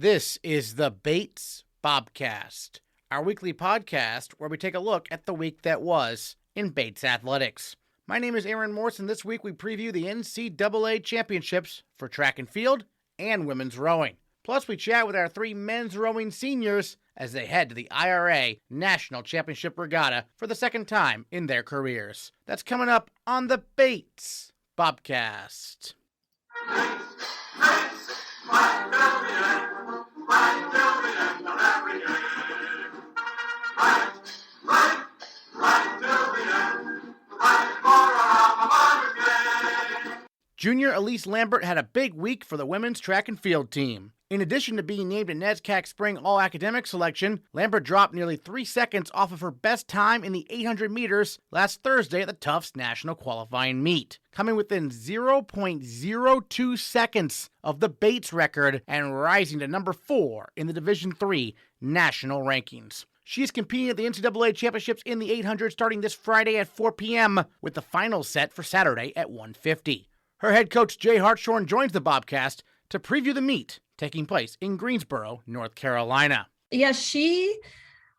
This is the Bates Bobcast, our weekly podcast where we take a look at the week that was in Bates athletics. My name is Aaron Morse, and this week we preview the NCAA Championships for track and field and women's rowing. Plus, we chat with our three men's rowing seniors as they head to the IRA National Championship Regatta for the second time in their careers. That's coming up on the Bates Bobcast. Junior Elise Lambert had a big week for the women's track and field team. In addition to being named a NESCAC Spring All-Academic selection, Lambert dropped nearly 3 seconds off of her best time in the 800 meters last Thursday at the Tufts National Qualifying Meet, coming within 0.02 seconds of the Bates record and rising to number 4 in the Division III national rankings. She is competing at the NCAA Championships in the 800 starting this Friday at 4 p.m. with the final set for Saturday at 1:50. Her head coach, Jay Hartshorn, joins the Bobcast to preview the meet taking place in Greensboro, North Carolina. Yeah,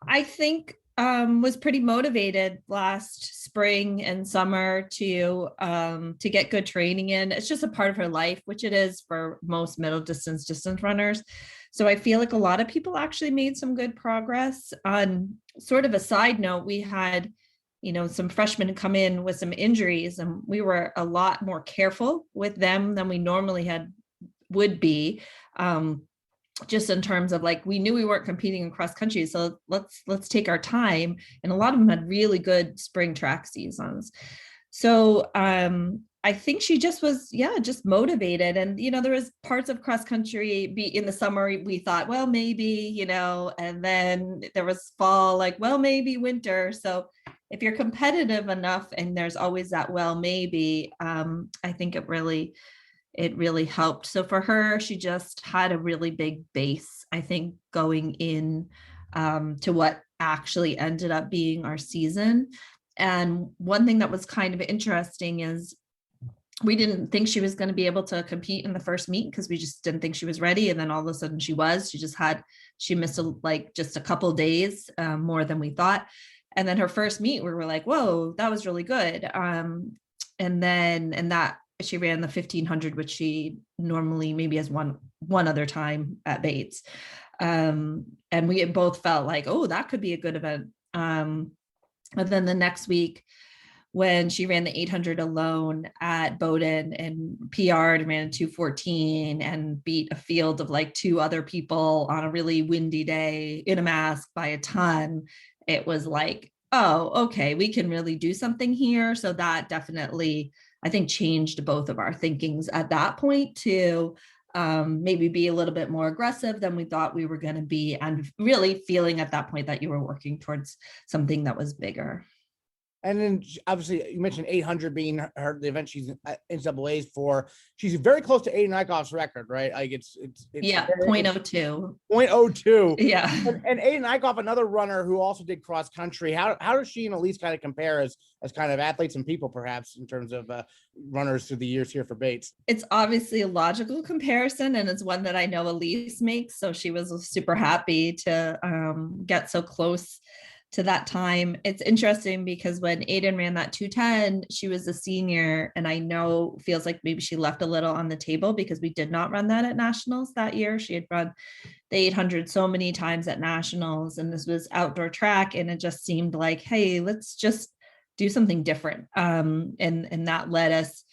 I think, was pretty motivated last spring and summer to get good training in. It's just a part of her life, which it is for most middle distance runners. So I feel like a lot of people actually made some good progress. On sort of a side note, we had some freshmen come in with some injuries, and we were a lot more careful with them than we normally would be. Just in terms of we knew we weren't competing in cross country, so let's take our time. And a lot of them had really good spring track seasons. So I think she just was, just motivated. And, there was parts of cross country in the summer, we thought, well, maybe, and then there was fall, well, maybe winter. So if you're competitive enough and there's always that, well, maybe, I think it really helped. So for her, she just had a really big base, I think, going in to what actually ended up being our season. And one thing that was kind of interesting is we didn't think she was going to be able to compete in the first meet because we just didn't think she was ready. And then all of a sudden she was. She missed just a couple days more than we thought. And then her first meet, we were like, whoa, that was really good. And that she ran the 1500, which she normally maybe has one other time at Bates. And we both felt like, oh, that could be a good event. But then the next week, when she ran the 800 alone at Bowdoin and PR'd and ran a 2:14 and beat a field of 2 other people on a really windy day in a mask by a ton, it was oh, okay, we can really do something here. So that definitely, I think, changed both of our thinkings at that point to maybe be a little bit more aggressive than we thought we were going to be, and really feeling at that point that you were working towards something that was bigger. And then obviously you mentioned 800 being the event she's NCAA's for. She's very close to Aiden Eichhoff's record, right? It's 0.02. 0.02. Yeah. And Aiden Eichhoff, another runner who also did cross country. How does she and Elise kind of compare as kind of athletes and people, perhaps, in terms of runners through the years here for Bates? It's obviously a logical comparison, and it's one that I know Elise makes. So she was super happy to get so close to that time. It's interesting because when Aiden ran that 2:10, she was a senior, and I know feels like maybe she left a little on the table because we did not run that at nationals that year. She had run the 800 so many times at nationals, and this was outdoor track, and it just seemed like, hey, let's just do something different. And that led us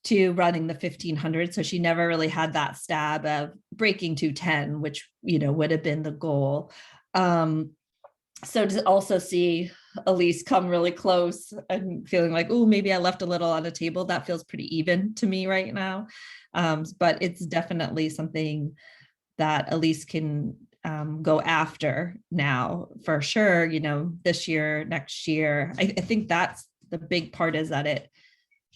to running the 1500. So she never really had that stab of breaking 2:10, which would have been the goal. So to also see Elise come really close and feeling like, oh, maybe I left a little on the table, that feels pretty even to me right now. But it's definitely something that Elise can go after now for sure, this year, next year. I think that's the big part, is that it,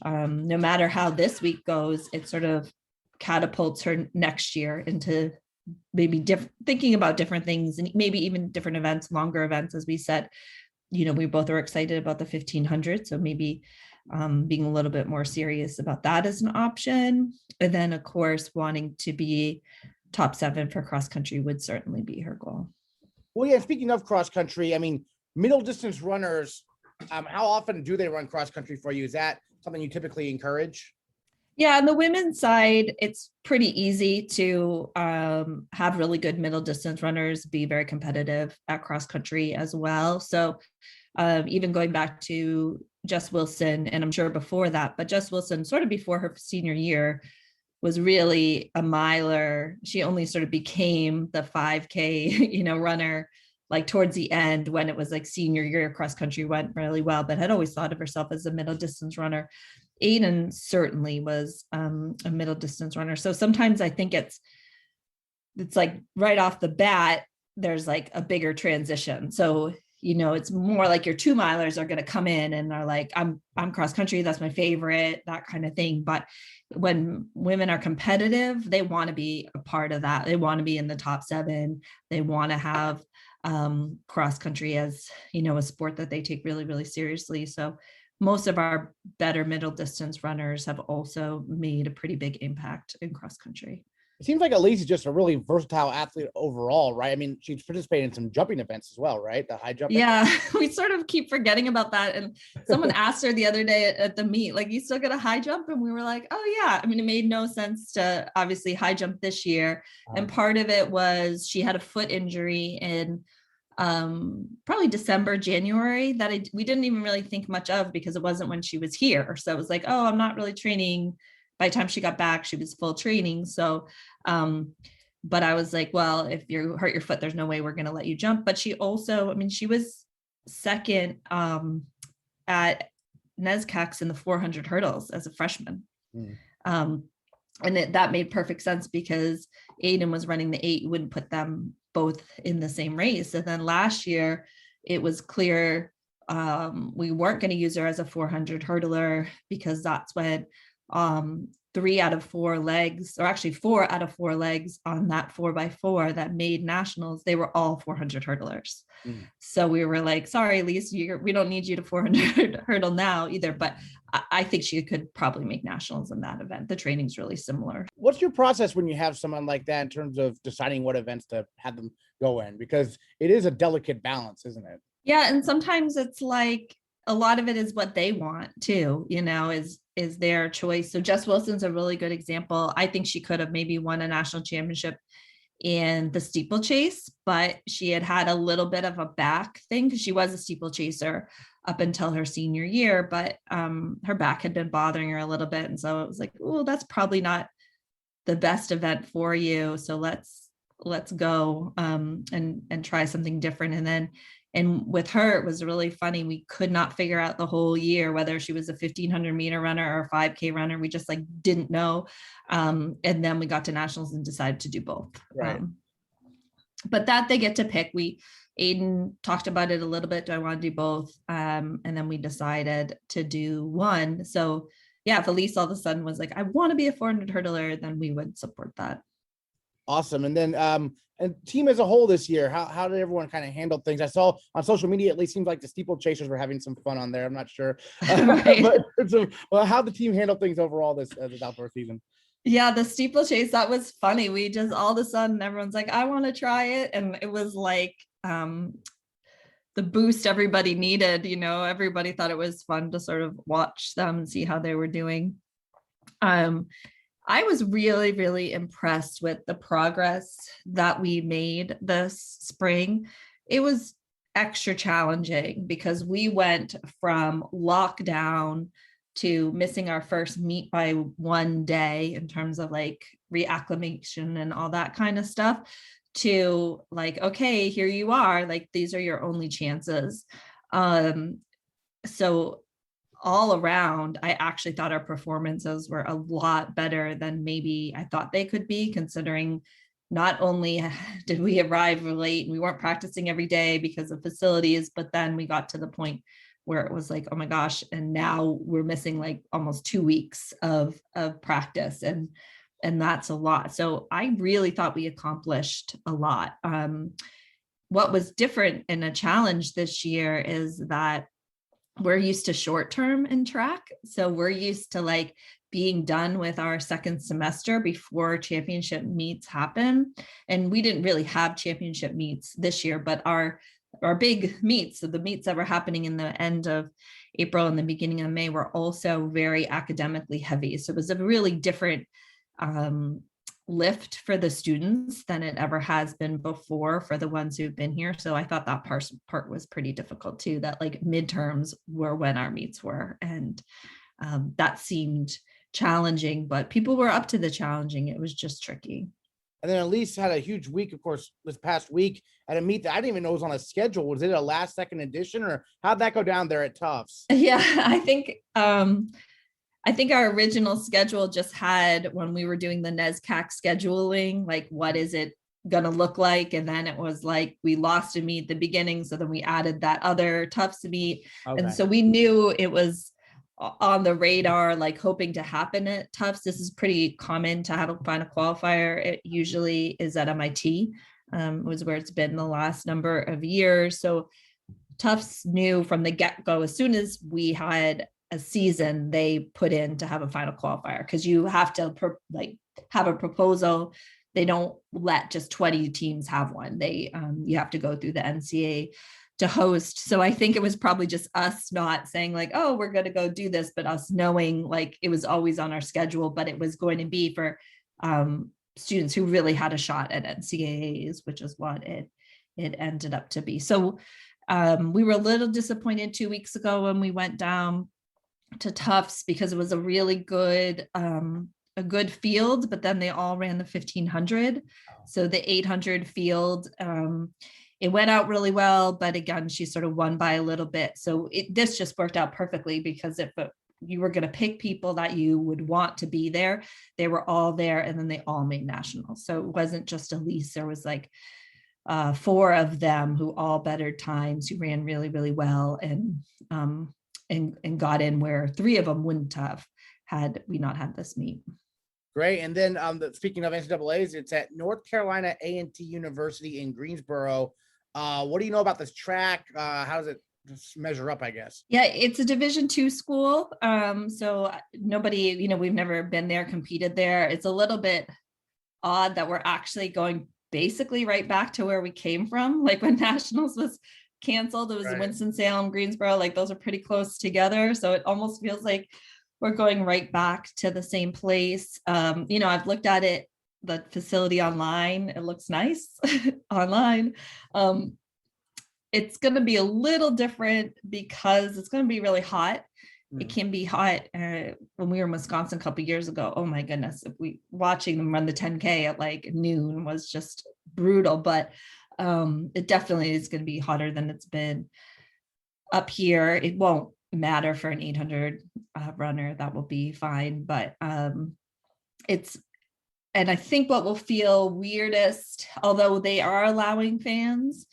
no matter how this week goes, it sort of catapults her next year into maybe thinking about different things, and maybe even different events, longer events. As we said, we both are excited about the 1500. So maybe being a little bit more serious about that as an option. And then of course, wanting to be top 7 for cross country would certainly be her goal. Well, yeah, speaking of cross country, I mean, middle distance runners, how often do they run cross country for you? Is that something you typically encourage? Yeah, on the women's side, it's pretty easy to have really good middle distance runners be very competitive at cross country as well. So even going back to Jess Wilson, and I'm sure before that, but Jess Wilson, sort of before her senior year, was really a miler. She only sort of became the 5K, runner like towards the end when it was like senior year. Cross country went really well, but had always thought of herself as a middle distance runner. Aidan certainly was a middle distance runner. So sometimes I think it's like right off the bat, there's like a bigger transition. So, it's more like your 2-milers are going to come in and are like, I'm cross country. That's my favorite, that kind of thing. But when women are competitive, they want to be a part of that. They want to be in the top 7. They want to have cross country as, a sport that they take really, really seriously. So most of our better middle distance runners have also made a pretty big impact in cross country. It seems like Elise is just a really versatile athlete overall, right? I mean, she's participated in some jumping events as well, right? The high jumping. Yeah, we sort of keep forgetting about that. And someone asked her the other day at the meet, like, you still got a high jump? And we were like, oh yeah. I mean, it made no sense to obviously high jump this year. And part of it was she had a foot injury in probably December, January that we didn't even really think much of because it wasn't when she was here. So it was like, oh, I'm not really training. By the time she got back, she was full training. So, but I was like, well, if you hurt your foot, there's no way we're going to let you jump. But she also, she was second at NESCACs in the 400 hurdles as a freshman. And that made perfect sense because Aidan was running the 8. You wouldn't put them both in the same race. And then last year it was clear we weren't going to use her as a 400 hurdler because that's when 3 out of 4 legs, or actually 4 out of 4 legs on that 4x4 that made nationals, they were all 400 hurdlers. So we were like, sorry, Elise, we don't need you to 400 hurdle now either. But I think she could probably make nationals in that event. The training's really similar. What's your process when you have someone like that in terms of deciding what events to have them go in? Because it is a delicate balance, isn't it? Yeah. And sometimes it's like, a lot of it is what they want too, is their choice. So Jess Wilson's a really good example. I think she could have maybe won a national championship in the steeplechase, but she had a little bit of a back thing because she was a steeplechaser up until her senior year, but her back had been bothering her a little bit. And so it was like, oh, that's probably not the best event for you. So let's go and try something different. And with her, it was really funny. We could not figure out the whole year whether she was a 1,500 meter runner or a 5K runner. We just didn't know. And then we got to nationals and decided to do both. Right. But that they get to pick. Aidan talked about it a little bit. Do I want to do both? And then we decided to do one. So yeah, if Elise all of a sudden was like, I want to be a 400 hurdler, then we would support that. Awesome. And then and team as a whole this year, how did everyone kind of handle things? I saw on social media, at least seems like the steeplechasers were having some fun on there. I'm not sure. Right. But how the team handled things overall this outdoor season? Yeah, the steeplechase, that was funny. We just all of a sudden everyone's like, I want to try it. And it was like the boost everybody needed. Everybody thought it was fun to sort of watch them and see how they were doing. I was really, really impressed with the progress that we made this spring. It was extra challenging because we went from lockdown to missing our first meet by one day in terms of reacclimation and all that kind of stuff to okay, here you are, these are your only chances. So all around, I actually thought our performances were a lot better than maybe I thought they could be, considering not only did we arrive late and we weren't practicing every day because of facilities, but then we got to the point where it was like, oh my gosh, and now we're missing almost 2 weeks of practice. And that's a lot. So I really thought we accomplished a lot. What was different and a challenge this year is that we're used to short term in track. So we're used to being done with our second semester before championship meets happen. And we didn't really have championship meets this year, but our big meets, so the meets that were happening in the end of April and the beginning of May, were also very academically heavy. So it was a really different lift for the students than it ever has been before for the ones who've been here. So I thought that part was pretty difficult too, that like midterms were when our meets were. And that seemed challenging, but people were up to the challenging. It was just tricky. And then Elise had a huge week, of course, this past week at a meet that I didn't even know was on a schedule. Was it a last second edition, or how'd that go down there at Tufts? Yeah, I think our original schedule just had, when we were doing the NESCAC scheduling, like what is it going to look like? And then it was like, we lost a meet at the beginning. So then we added that other Tufts meet. Okay. And so we knew it was on the radar, like hoping to happen at Tufts. This is pretty common to have a final qualifier. It usually is at MIT, was where it's been the last number of years. So Tufts knew from the get-go, as soon as we had a season, they put in to have a final qualifier, because you have to have a proposal. They don't let just 20 teams have one. They you have to go through the NCAA to host. So I think it was probably just us not saying like, oh, we're going to go do this, but us knowing like it was always on our schedule, but it was going to be for students who really had a shot at NCAAs, which is what it ended up to be. So we were a little disappointed 2 weeks ago when we went down to Tufts, because it was a really good field, but then they all ran the 1500. So the 800 field, it went out really well, but again, she sort of won by a little bit. So this just worked out perfectly, because if you were going to pick people that you would want to be there, they were all there, and then they all made nationals. So it wasn't just Elise. There was like 4 of them who all bettered times, who ran really, really well, and got in where 3 of them wouldn't have had we not had this meet. Great. And then speaking of NCAAs, it's at North Carolina A&T University in Greensboro. What do you know about this track? How does it measure up, I guess? Yeah, it's a Division II school. So nobody, we've never been there, competed there. It's a little bit odd that we're actually going basically right back to where we came from. Like when Nationals was canceled, it was right. Winston-Salem, Greensboro, like those are pretty close together. So it almost feels like we're going right back to the same place. I've looked at it, the facility online. It looks nice online. It's going to be a little different because it's going to be really hot. It can be hot. When we were in Wisconsin a couple of years ago, oh my goodness, watching them run the 10K at like noon was just brutal, but it definitely is going to be hotter than it's been up here. It won't matter for an 800 runner. That will be fine. But and I think what will feel weirdest, although they are allowing fans,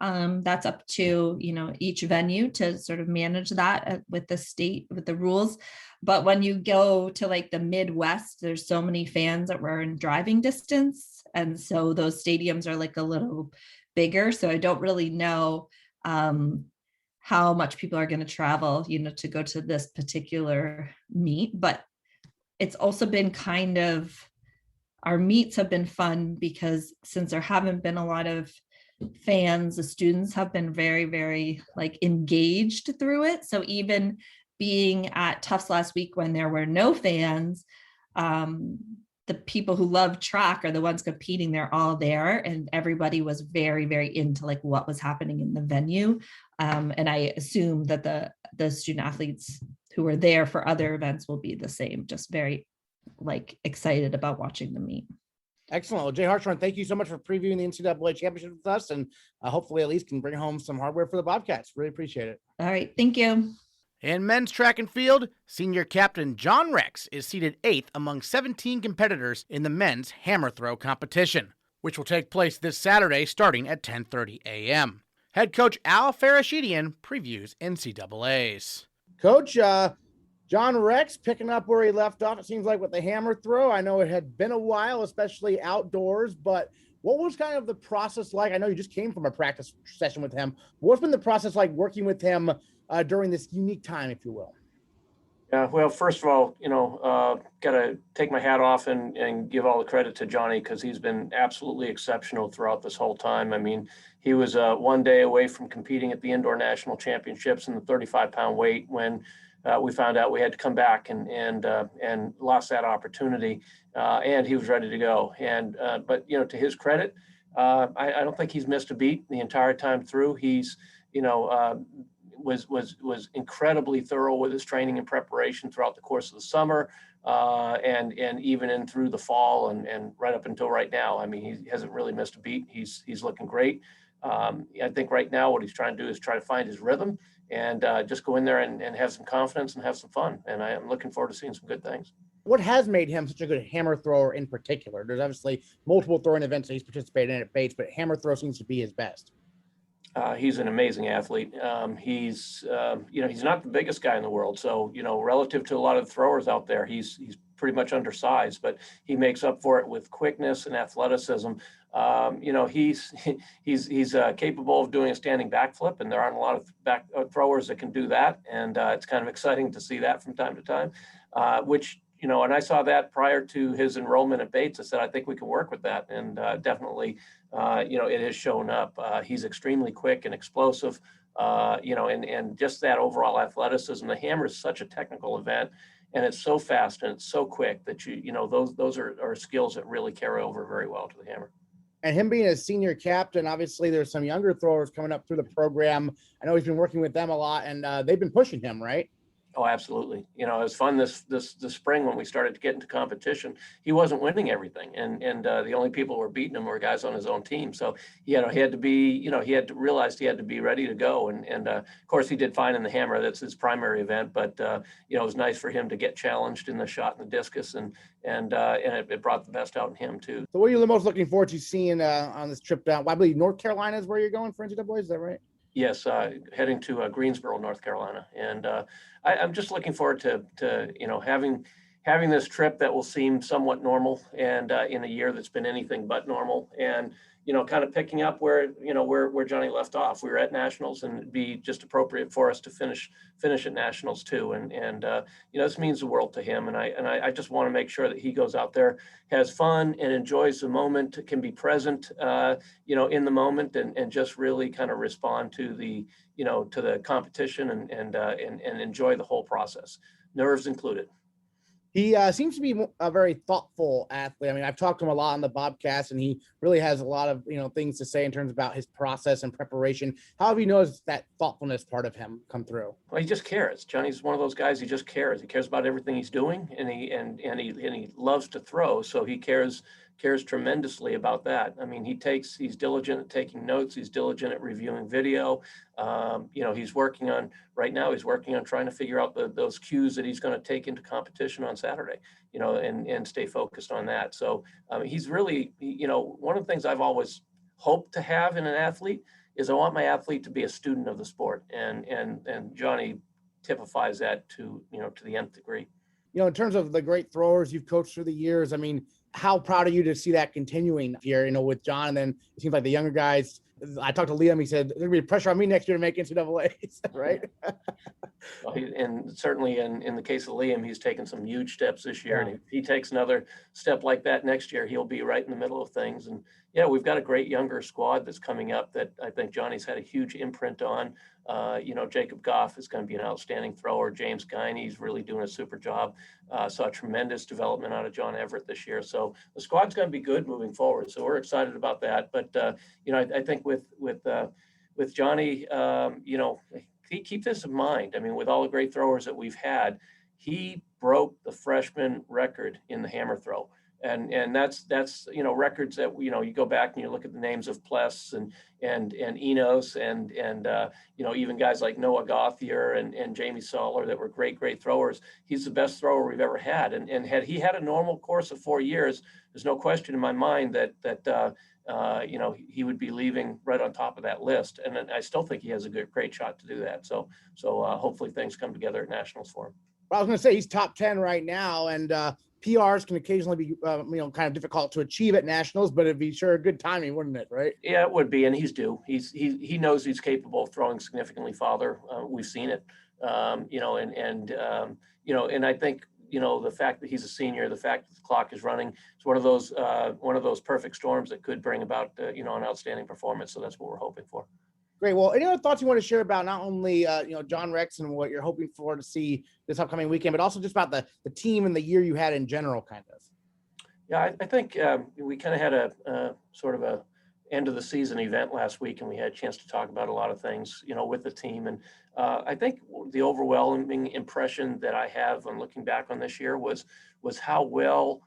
that's up to, each venue to sort of manage that with the state, with the rules. But when you go to like the Midwest, there's so many fans that were in driving distance. And so those stadiums are like a little bigger. So I don't really know how much people are going to travel, to go to this particular meet. But it's also been our meets have been fun because since there haven't been a lot of fans, the students have been very, very like engaged through it. So even being at Tufts last week when there were no fans, the people who love track are the ones competing. They're all there, and everybody was very, very into like what was happening in the venue. And I assume that the student athletes who were there for other events will be the same, just very like excited about watching the meet. Excellent. Well, Jay Hartshorn, thank you so much for previewing the NCAA Championship with us, and hopefully at least can bring home some hardware for the Bobcats. Really appreciate it. All right. Thank you. In men's track and field, senior captain John Rex is seated 8th among 17 competitors in the men's hammer throw competition, which will take place this Saturday starting at 10:30 a.m. Head coach Al Fereshetian previews NCAAs. Coach, John Rex picking up where he left off, it seems like, with the hammer throw. I know it had been a while, especially outdoors, but what was kind of the process like? I know you just came from a practice session with him. What's been the process like working with him during this unique time, if you will? Yeah, well, first of all, got to take my hat off and give all the credit to Johnny because he's been absolutely exceptional throughout this whole time. I mean, he was one day away from competing at the Indoor National Championships in the 35-pound weight when we found out we had to come back and lost that opportunity, and he was ready to go. But to his credit, I don't think he's missed a beat the entire time through. He's you know. Was incredibly thorough with his training and preparation throughout the course of the summer, and even in through the fall and right up until right now. I mean, he hasn't really missed a beat. He's looking great. I think right now what he's trying to do is try to find his rhythm and just go in there and have some confidence and have some fun. And I am looking forward to seeing some good things. What has made him such a good hammer thrower in particular? There's obviously multiple throwing events that he's participated in at Bates, but hammer throw seems to be his best. He's an amazing athlete. He's not the biggest guy in the world. So, relative to a lot of throwers out there, he's pretty much undersized, but he makes up for it with quickness and athleticism. He's capable of doing a standing backflip, and there aren't a lot of back throwers that can do that. And it's kind of exciting to see that from time to time, and I saw that prior to his enrollment at Bates. I said, I think we can work with that. And definitely, it has shown up. He's extremely quick and explosive, and just that overall athleticism. The hammer is such a technical event, and it's so fast and it's so quick that those are skills that really carry over very well to the hammer. And him being a senior captain, obviously there's some younger throwers coming up through the program. I know he's been working with them a lot, and they've been pushing him, right? Oh, absolutely. It was fun this spring when we started to get into competition. He wasn't winning everything, and the only people who were beating him were guys on his own team. So he had to be, he had to realize he had to be ready to go. And of course, he did fine in the hammer. That's his primary event. But it was nice for him to get challenged in the shot and the discus, and it brought the best out in him too. So, what are you the most looking forward to seeing on this trip down? Well, I believe North Carolina is where you're going for NCAA. Is that right? Yes, heading to Greensboro, North Carolina, and I'm just looking forward to having this trip that will seem somewhat normal, and in a year that's been anything but normal, and kind of picking up where Johnny left off. We were at nationals, and it'd be just appropriate for us to finish at nationals too, and this means the world to him, and I just want to make sure that he goes out there, has fun, and enjoys the moment, can be present, in the moment, and just really kind of respond to the competition and enjoy the whole process, nerves included. He seems to be a very thoughtful athlete. I mean, I've talked to him a lot on the Bobcast, and he really has a lot of things to say in terms about his process and preparation. How have you noticed that thoughtfulness part of him come through? Well, he just cares. Johnny's one of those guys. He just cares. He cares about everything he's doing, and he loves to throw. So he cares tremendously about that. I mean, he's diligent at taking notes. He's diligent at reviewing video. He's working on trying to figure out those cues that he's going to take into competition on Saturday, and stay focused on that. So he's really, one of the things I've always hoped to have in an athlete is I want my athlete to be a student of the sport. And Johnny typifies that to the nth degree. In terms of the great throwers you've coached through the years, I mean, how proud are you to see that continuing here, with John? And then it seems like the younger guys, I talked to Liam, he said, there's gonna be pressure on me next year to make NCAAs, right? Well, and certainly in the case of Liam, he's taken some huge steps this year. Yeah. And if he takes another step like that next year, he'll be right in the middle of things. And yeah, we've got a great younger squad that's coming up that I think Johnny's had a huge imprint on. Jacob Goff is going to be an outstanding thrower. James Guiney's really doing a super job. Saw tremendous development out of John Everett this year. So the squad's going to be good moving forward. So we're excited about that. But, I think with Johnny, keep this in mind. I mean, with all the great throwers that we've had, he broke the freshman record in the hammer throw. And that's records that you go back and you look at the names of Pless and Enos and even guys like Noah Gauthier and Jamie Soller that were great throwers. He's the best thrower we've ever had. And had he had a normal course of 4 years, there's no question in my mind that he would be leaving right on top of that list. And I still think he has a great shot to do that. So hopefully things come together at nationals for him. Well, I was going to say he's top 10 right now, and PRs can occasionally be, kind of difficult to achieve at nationals, but it'd be sure good timing, wouldn't it? Right? Yeah, it would be, and he's due. He knows he's capable of throwing significantly farther. We've seen it. And I think, the fact that he's a senior, the fact that the clock is running, it's one of those perfect storms that could bring about, an outstanding performance. So that's what we're hoping for. Great. Well, any other thoughts you want to share about not only, John Rex and what you're hoping for to see this upcoming weekend, but also just about the team and the year you had in general, kind of? Yeah, I think we kind of had a sort of a end of the season event last week, and we had a chance to talk about a lot of things, with the team. And I think the overwhelming impression that I have when looking back on this year was how well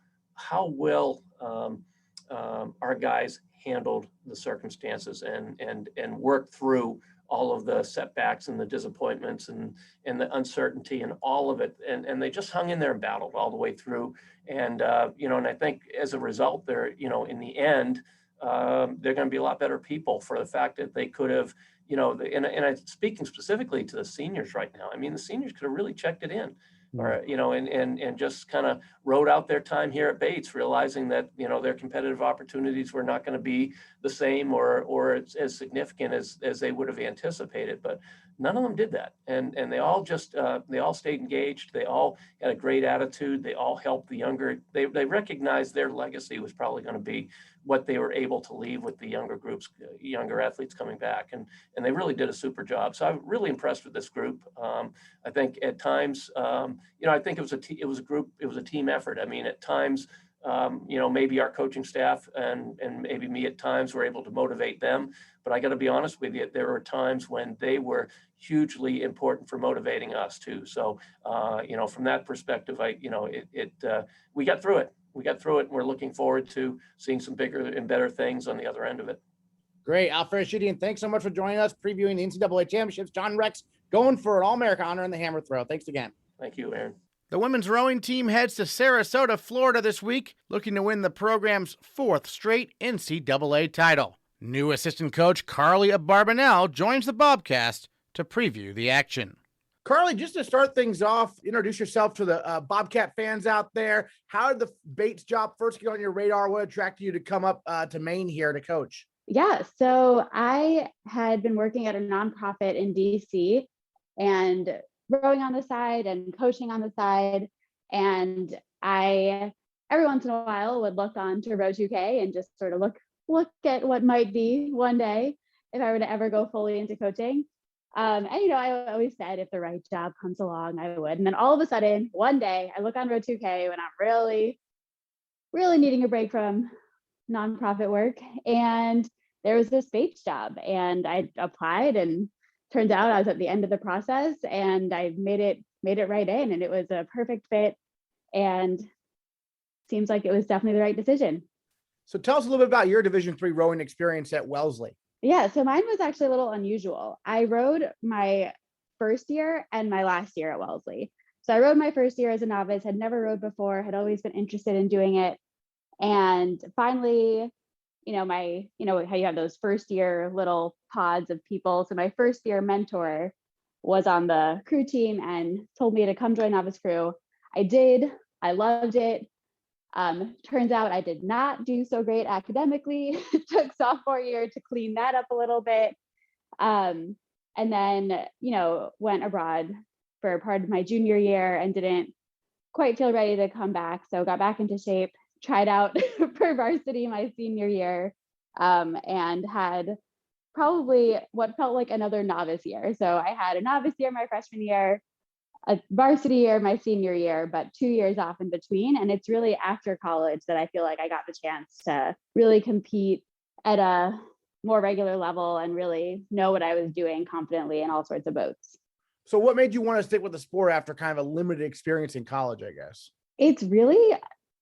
our guys handled the circumstances and worked through all of the setbacks and the disappointments and the uncertainty and all of it. And they just hung in there and battled all the way through. And, and I think as a result, they're, in the end, they're going to be a lot better people for the fact that they could have, and I'm speaking specifically to the seniors right now. I mean, the seniors could have really checked it in. Or, and just kind of rode out their time here at Bates, realizing that, their competitive opportunities were not going to be the same or as significant as they would have anticipated. But none of them did that. And they all just, they all stayed engaged. They all had a great attitude. They all helped the younger. They recognized their legacy was probably going to be what they were able to leave with the younger groups, younger athletes coming back. And they really did a super job. So I'm really impressed with this group. I think at times, I think it was a team effort. I mean, at times, maybe our coaching staff and maybe me at times were able to motivate them. But I got to be honest with you, there were times when they were hugely important for motivating us too. So, from that perspective, we got through it. We got through it, and we're looking forward to seeing some bigger and better things on the other end of it. Great. Al Fereshetian, thanks so much for joining us, previewing the NCAA Championships. John Rex going for an All-America honor in the hammer throw. Thanks again. Thank you, Aaron. The women's rowing team heads to Sarasota, Florida this week, looking to win the program's fourth straight NCAA title. New assistant coach Carly Abarbanel joins the Bobcast to preview the action. Carly, just to start things off, introduce yourself to the Bobcat fans out there. How did the Bates job first get on your radar? What attracted you to come up to Maine here to coach? Yeah, so I had been working at a nonprofit in DC and rowing on the side and coaching on the side. And I, every once in a while, would look on to Row 2K and just sort of look at what might be one day if I were to ever go fully into coaching. I always said if the right job comes along, I would. And then all of a sudden, one day, I look on Row 2K when I'm really, really needing a break from nonprofit work. And there was this Bates job, and I applied, and turns out I was at the end of the process, and I made it right in, and it was a perfect fit, and seems like it was definitely the right decision. So tell us a little bit about your Division III rowing experience at Wellesley. Yeah, so mine was actually a little unusual. I rowed my first year and my last year at Wellesley. So I rowed my first year as a novice, had never rowed before, had always been interested in doing it. And finally, how you have those first year little pods of people. So my first year mentor was on the crew team and told me to come join novice crew. I did. I loved it. Turns out I did not do so great academically. It took sophomore year to clean that up a little bit. And then, went abroad for part of my junior year and didn't quite feel ready to come back. So got back into shape, tried out for varsity my senior year, and had probably what felt like another novice year. So I had a novice year my freshman year, a varsity year my senior year, but 2 years off in between. And it's really after college that I feel like I got the chance to really compete at a more regular level and really know what I was doing confidently in all sorts of boats. So what made you want to stick with the sport after kind of a limited experience in college, I guess? It's really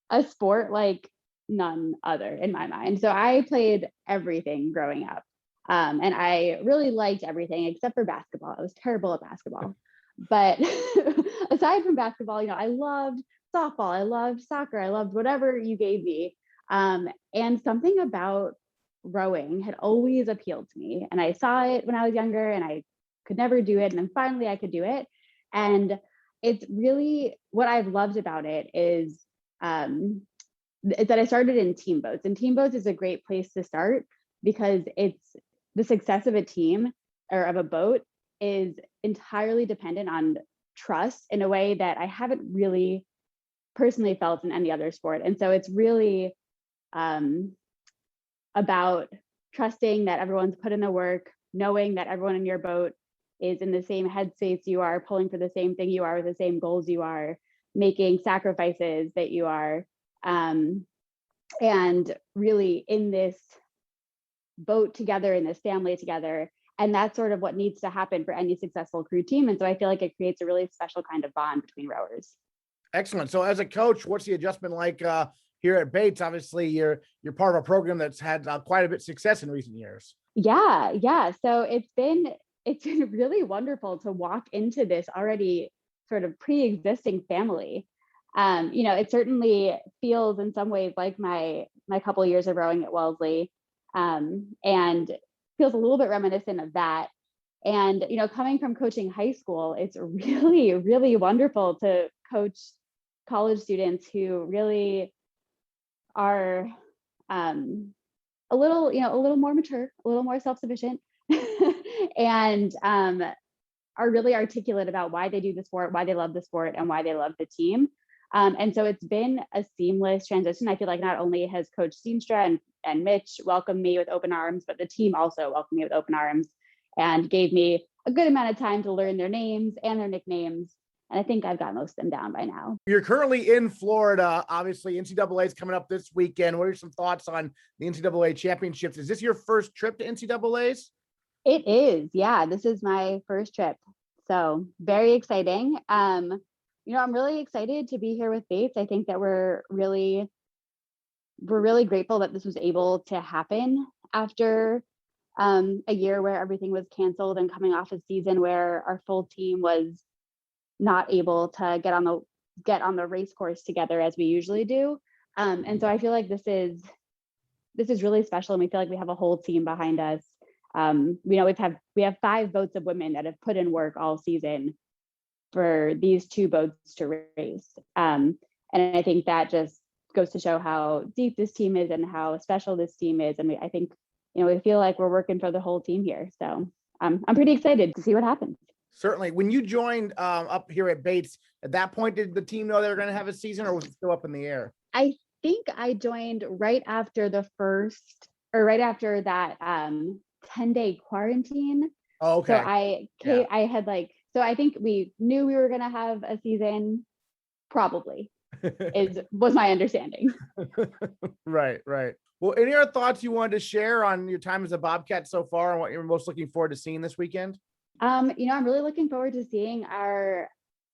a sport like none other in my mind. So I played everything growing up. And I really liked everything except for basketball. I was terrible at basketball. But aside from basketball, I loved softball, I loved soccer, I loved whatever you gave me. And something about rowing had always appealed to me. And I saw it when I was younger and I could never do it. And then finally I could do it. And it's really what I've loved about it is that I started in team boats. And team boats is a great place to start because it's the success of a team or of a boat is entirely dependent on trust in a way that I haven't really personally felt in any other sport. And so it's really about trusting that everyone's put in the work, knowing that everyone in your boat is in the same headspace you are, pulling for the same thing you are, with the same goals you are, making sacrifices that you are, and really in this boat together, in this family together. And that's sort of what needs to happen for any successful crew team. And so I feel like it creates a really special kind of bond between rowers. Excellent. So as a coach, what's the adjustment like here at Bates? Obviously, you're part of a program that's had quite a bit of success in recent years. Yeah. So it's been really wonderful to walk into this already sort of pre-existing family. It certainly feels in some ways like my couple of years of rowing at Wellesley, and feels a little bit reminiscent of that. And, coming from coaching high school, it's really, really wonderful to coach college students who really are a little more mature, a little more self-sufficient, and are really articulate about why they do the sport, why they love the sport, and why they love the team. And so it's been a seamless transition. I feel like not only has Coach Steenstra and Mitch welcomed me with open arms, but the team also welcomed me with open arms and gave me a good amount of time to learn their names and their nicknames. And I think I've got most of them down by now. You're currently in Florida. Obviously, NCAA is coming up this weekend. What are some thoughts on the NCAA Championships? Is this your first trip to NCAAs? It is. Yeah, this is my first trip. So very exciting. I'm really excited to be here with Bates. I think that we're really grateful that this was able to happen after a year where everything was canceled and coming off a season where our full team was not able to get on the race course together as we usually do. And so I feel like this is really special, and we feel like we have a whole team behind us. We have 5 boats of women that have put in work all season for these 2 boats to race. And I think that just goes to show how deep this team is and how special this team is. And I think, we feel like we're working for the whole team here. So I'm pretty excited to see what happens. Certainly. When you joined up here at Bates, at that point, did the team know they were going to have a season, or was it still up in the air? I think I joined right after that 10-day quarantine. Oh, okay. So I think we knew we were going to have a season, probably, was my understanding. Right. Well, any other thoughts you wanted to share on your time as a Bobcat so far and what you're most looking forward to seeing this weekend? I'm really looking forward to seeing our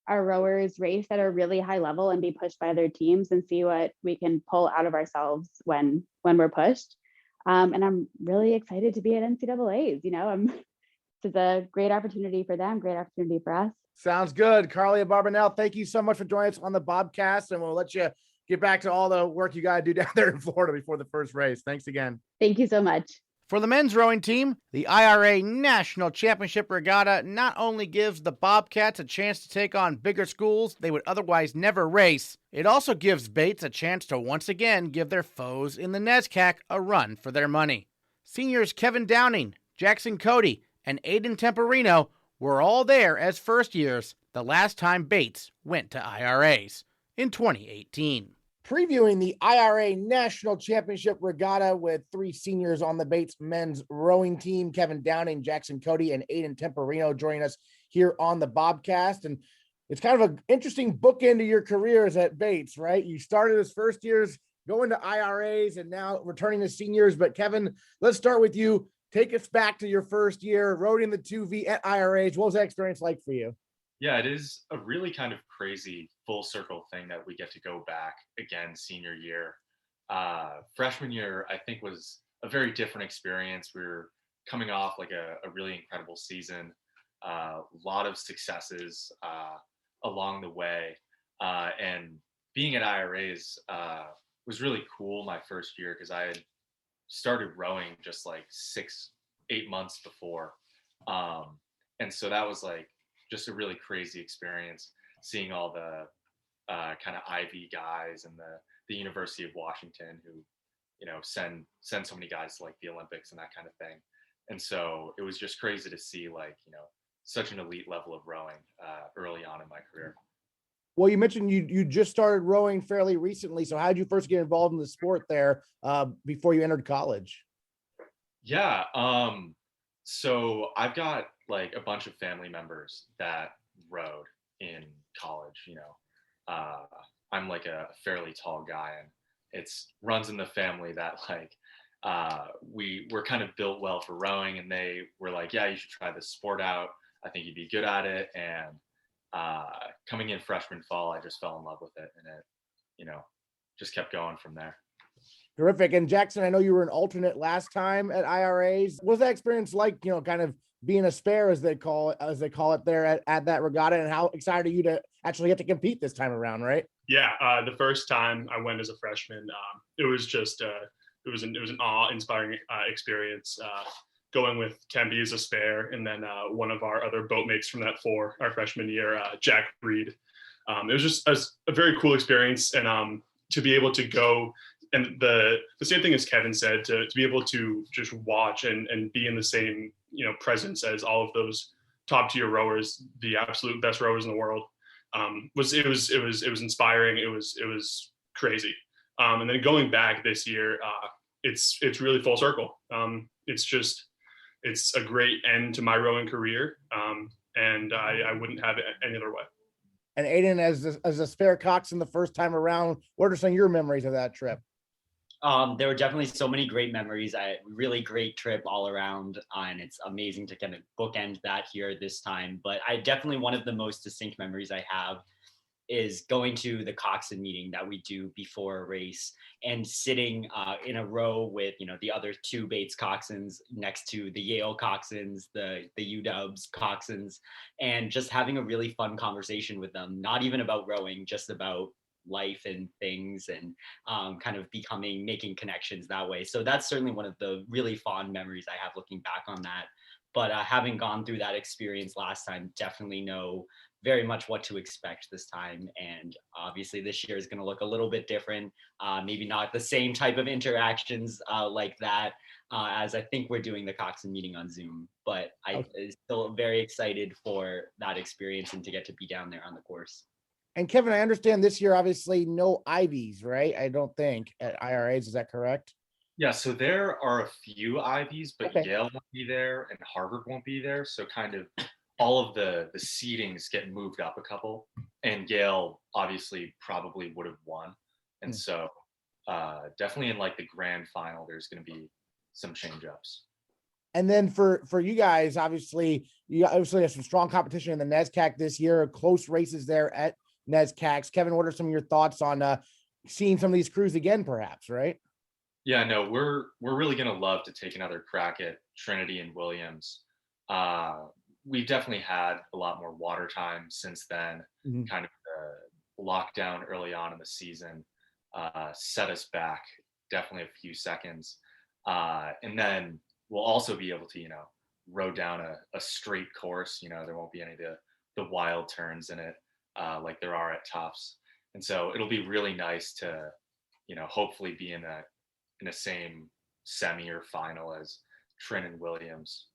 rowers race at a really high level and be pushed by other teams and see what we can pull out of ourselves when we're pushed. And I'm really excited to be at NCAAs. This is a great opportunity for them, great opportunity for us. Sounds good. Carly Abarbanel, thank you so much for joining us on the Bobcast, and we'll let you get back to all the work you got to do down there in Florida before the first race. Thanks again. Thank you so much. For the men's rowing team, the IRA National Championship Regatta not only gives the Bobcats a chance to take on bigger schools they would otherwise never race, it also gives Bates a chance to once again give their foes in the NESCAC a run for their money. Seniors Kevin Downing, Jackson Cote, and Aidan Temperino were all there as first years the last time Bates went to IRAs in 2018. Previewing the IRA National Championship Regatta with 3 seniors on the Bates men's rowing team, Kevin Downing, Jackson Cote, and Aidan Temperino joining us here on the Bobcast. And it's kind of an interesting bookend to your careers at Bates, right? You started as first years going to IRAs and now returning to seniors. But Kevin, let's start with you. Take us back to your first year rowing in the 2V at IRAs. What was that experience like for you? Yeah, it is a really kind of crazy full circle thing that we get to go back again senior year. Freshman year, I think, was a very different experience. We were coming off like a really incredible season, a lot of successes along the way. And being at IRAs was really cool my first year because I had started rowing just like 6-8 months before. And so that was like just a really crazy experience, seeing all the kind of Ivy guys and the University of Washington who, send so many guys to like the Olympics and that kind of thing. And so it was just crazy to see like, such an elite level of rowing early on in my career. Well, you mentioned you just started rowing fairly recently. So how did you first get involved in the sport there before you entered college? Yeah. So I've got like a bunch of family members that rowed in college, I'm like a fairly tall guy, and it's runs in the family that like we're kind of built well for rowing, and they were like, yeah, you should try this sport out. I think you'd be good at it. And coming in freshman fall, I just fell in love with it, and it, just kept going from there. Terrific. And Jackson, I know you were an alternate last time at IRAs. What was that experience like, kind of being a spare, as they call it there at that regatta, and how excited are you to actually get to compete this time around, right? Yeah, the first time I went as a freshman, it was just it was an awe-inspiring experience. Going with Tempe as a spare, and then one of our other boatmates from that our freshman year, Jack Reed. It was just a very cool experience, and to be able to go, and the same thing as Kevin said, to be able to just watch and be in the same presence as all of those top tier rowers, the absolute best rowers in the world, was inspiring. It was crazy. And then going back this year, it's really full circle. It's a great end to my rowing career, and I wouldn't have it any other way. And Aidan, as a spare coxswain the first time around, what are some of your memories of that trip? There were definitely so many great memories. Really great trip all around, and it's amazing to kind of bookend that here this time. But definitely one of the most distinct memories I have is going to the coxswain meeting that we do before a race, and sitting in a row with the other two Bates coxswains next to the Yale coxswains, the UW's coxswains, and just having a really fun conversation with them, not even about rowing, just about life and things, and kind of making connections that way. So that's certainly one of the really fond memories I have looking back on that. But having gone through that experience last time, definitely know very much what to expect this time. And obviously this year is going to look a little bit different. Maybe not the same type of interactions like that, as I think we're doing the coxswain meeting on Zoom. But I'm still very excited for that experience and to get to be down there on the course. And Kevin, I understand this year, obviously no Ivies, right? I don't think at IRAs, is that correct? Yeah, so there are a few Ivies, but okay. Yale won't be there and Harvard won't be there. So kind of all of the seedings get moved up a couple, and Yale obviously probably would have won. And so definitely in like the grand final, there's going to be some change ups. And then for you guys, obviously have some strong competition in the NESCAC this year, close races there at NESCACs. Kevin, what are some of your thoughts on seeing some of these crews again, perhaps, right? Yeah, no, we're really going to love to take another crack at Trinity and Williams. We've definitely had a lot more water time since then. Kind of the lockdown early on in the season set us back definitely a few seconds. And then we'll also be able to, row down a straight course. There won't be any of the wild turns in it like there are at Tufts. And so it'll be really nice to, hopefully be in the same semi or final as Trin and Williams.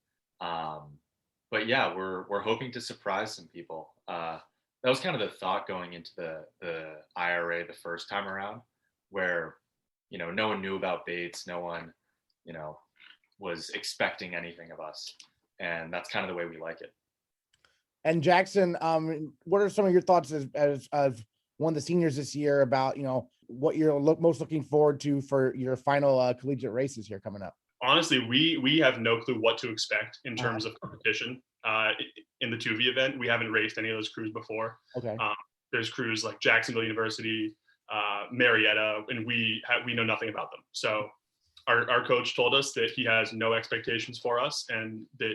But yeah, we're hoping to surprise some people. That was kind of the thought going into the IRA the first time around, where no one knew about Bates, no one was expecting anything of us, and that's kind of the way we like it. And Jackson, what are some of your thoughts as one of the seniors this year about what you're most looking forward to for your final collegiate races here coming up? Honestly, we have no clue what to expect in terms of competition. In the 2V event, we haven't raced any of those crews before. Okay. There's crews like Jacksonville University, Marietta, and we know nothing about them. So our coach told us that he has no expectations for us, and that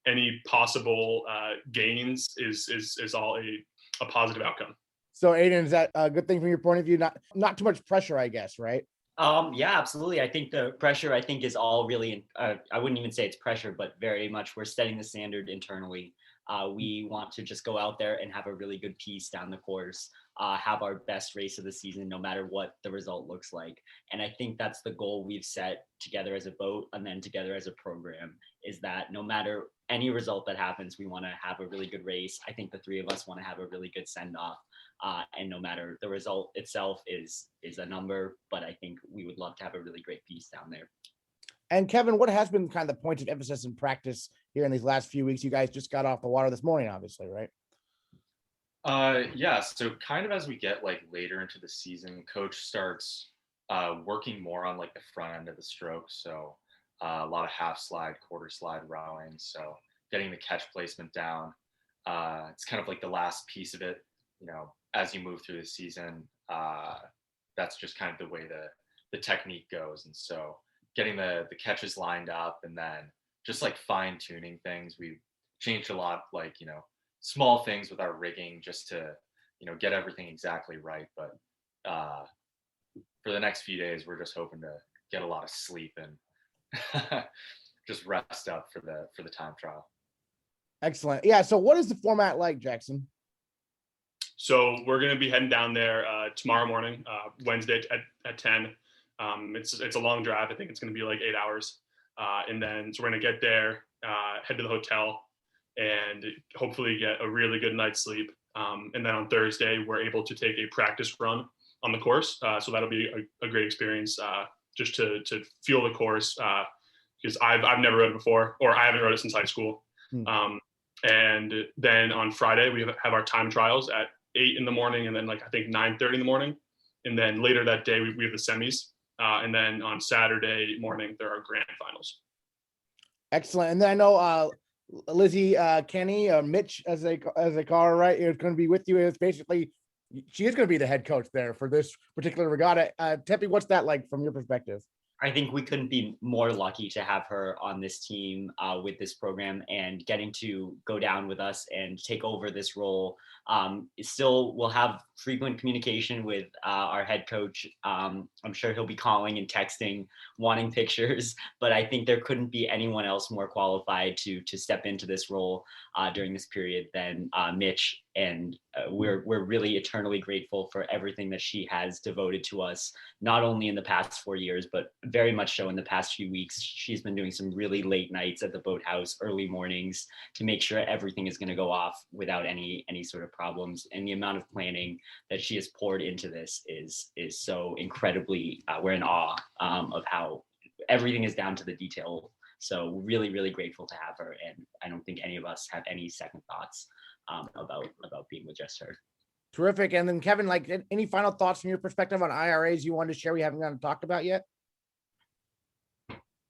any possible gains is all a positive outcome. So Aidan, is that a good thing from your point of view? Not too much pressure, I guess, right? Yeah, absolutely. I think the pressure, is all really, I wouldn't even say it's pressure, but very much we're setting the standard internally. We want to just go out there and have a really good piece down the course. have our best race of the season, no matter what the result looks like. And I think that's the goal we've set together as a boat and then together as a program, is that no matter any result that happens, we want to have a really good race. I think the three of us want to have a really good send off. And no matter the result itself is a number, but I think we would love to have a really great piece down there. And Kevin, what has been kind of the point of emphasis in practice here in these last few weeks? You guys just got off the water this morning, obviously, right? Yeah, so kind of as we get like later into the season, coach starts working more on like the front end of the stroke. So a lot of half slide, quarter slide rowing. So getting the catch placement down. It's kind of like the last piece of it, you know, as you move through the season. That's just kind of the way the technique goes. And so getting the catches lined up and then just like fine tuning things. We've changed a lot, like, you know, small things with our rigging just to, you know, get everything exactly right. But for the next few days, we're just hoping to get a lot of sleep and just rest up for the time trial. Excellent. Yeah. So what is the format like, Jackson? So we're going to be heading down there tomorrow morning, Wednesday at 10. It's a long drive. I think it's going to be like 8 hours. And then so we're going to get there, head to the hotel, and hopefully get a really good night's sleep. And then on Thursday, we're able to take a practice run on the course. So that'll be a great experience just to feel the course, because I've never rode it before, or I haven't rode it since high school. And then on Friday, we have our time trials at 8 in the morning, and then like I think 9:30 in the morning. And then later that day, we have the semis. And then on Saturday morning, there are grand finals. Excellent. And then I know Lizzie Kenny, Mitch, as they call her, right, is going to be with you. It's basically, she is going to be the head coach there for this particular regatta. Tempe, what's that like from your perspective? I think we couldn't be more lucky to have her on this team with this program, and getting to go down with us and take over this role. Still, we'll have frequent communication with our head coach. I'm sure he'll be calling and texting, wanting pictures, but I think there couldn't be anyone else more qualified to step into this role during this period than Mitch. And we're really eternally grateful for everything that she has devoted to us, not only in the past 4 years, but very much so in the past few weeks. She's been doing some really late nights at the boathouse, early mornings, to make sure everything is going to go off without any sort of problems. And the amount of planning that she has poured into this is so incredibly, we're in awe of how everything is down to the detail. So really, really grateful to have her. And I don't think any of us have any second thoughts about being with just her. Terrific. And then Kevin, like, any final thoughts from your perspective on IRAs you wanted to share we haven't gotten to talk about yet?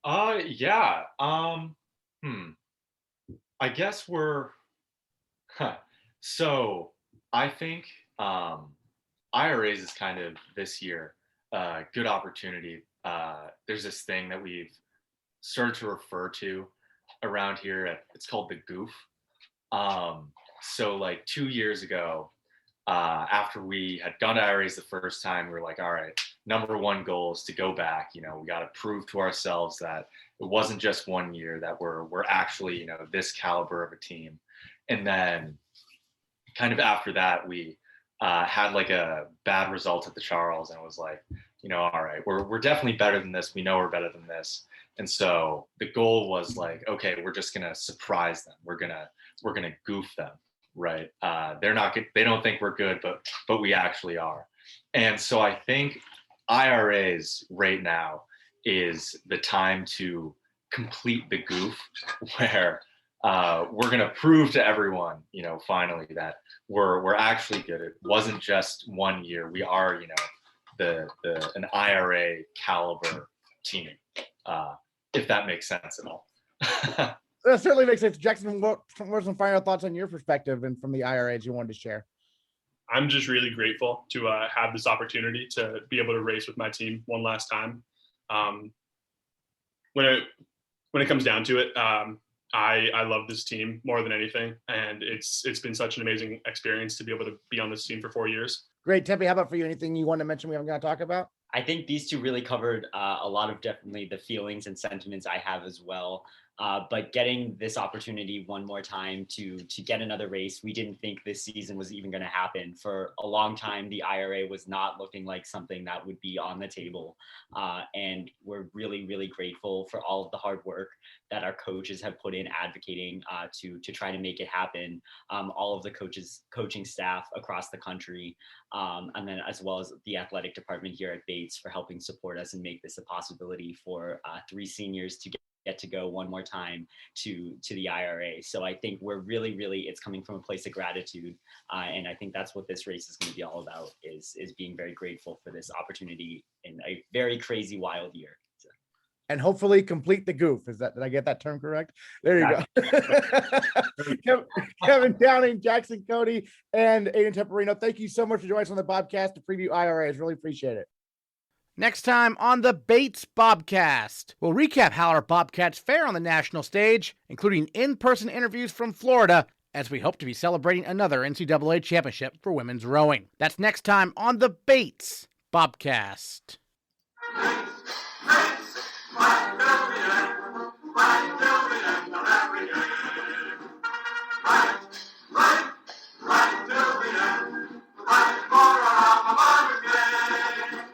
Yeah. I guess so I think IRAs is kind of this year a good opportunity. There's this thing that we've started to refer to around here. It's called the goof. So like 2 years ago, after we had done IRAs the first time, we were like, all right, number one goal is to go back. You know, we got to prove to ourselves that it wasn't just 1 year, that we're actually, you know, this caliber of a team. And then kind of after that, we had like a bad result at the Charles, and it was like, you know, all right, we're definitely better than this. We know we're better than this. And so the goal was like, okay, we're just gonna surprise them. We're gonna goof them, right? They don't think we're good, but we actually are. And so I think IRAs right now is the time to complete the goof, where we're gonna prove to everyone, you know, finally that we're actually good. It wasn't just 1 year. We are, you know, an IRA caliber team, if that makes sense at all. That certainly makes sense. Jackson, what were some final thoughts on your perspective and from the IRAs you wanted to share? I'm just really grateful to have this opportunity to be able to race with my team one last time. When it comes down to it, I love this team more than anything, and it's been such an amazing experience to be able to be on this team for 4 years. Great. Tempe, how about for you? Anything you want to mention we haven't got to talk about? I think these two really covered a lot of definitely the feelings and sentiments I have as well. But getting this opportunity one more time to get another race, we didn't think this season was even going to happen. For a long time, the IRA was not looking like something that would be on the table. And we're really, really grateful for all of the hard work that our coaches have put in advocating to try to make it happen. All of the coaching staff across the country, and then as well as the athletic department here at Bates for helping support us and make this a possibility for 3 seniors to get to go one more time to the IRA. So I think we're really, it's coming from a place of gratitude. And I think that's what this race is going to be all about, is being very grateful for this opportunity in a very crazy, wild year. So. And hopefully complete the goof. Did I get that term correct? There you go. Kevin Downing, Jackson Cody, and Aidan Temperino, thank you so much for joining us on the Bobcast to preview IRAs. Really appreciate it. Next time on the Bates Bobcast, we'll recap how our Bobcats fare on the national stage, including in-person interviews from Florida, as we hope to be celebrating another NCAA championship for women's rowing. That's next time on the Bates Bobcast.